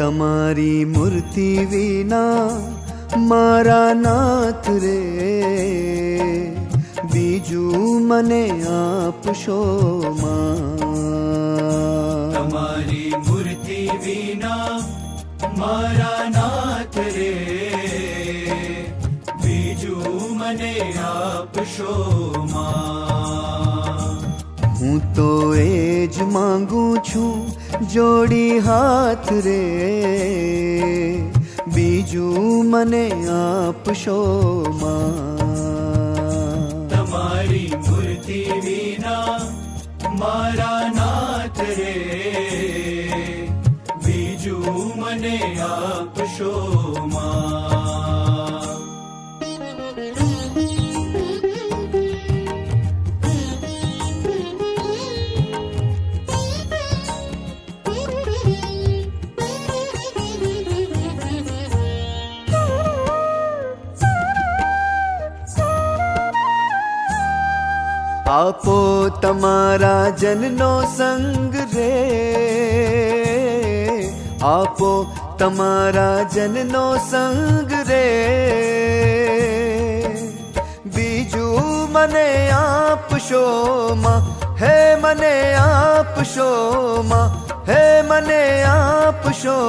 તમારી મૂર્તિ વિના મારા નાથ રે, બીજું મને આપશો માં। તમારી મૂર્તિ વિના મારા નાથ રે, બીજું મને આપશો માં। હું તો એ જ માંગુ છું જોડી હાથ રે, બીજું મને આપશો માં। તમારી મૂર્તિ વિના મારા નાથ રે, બીજું મને આપશો માં। આપો તમારા જનનો સંગ રે, આપો તમારા જનનો સંગ રે, બીજું મને આપશો માં, હે મને આપશો માં, હે મને આપશો।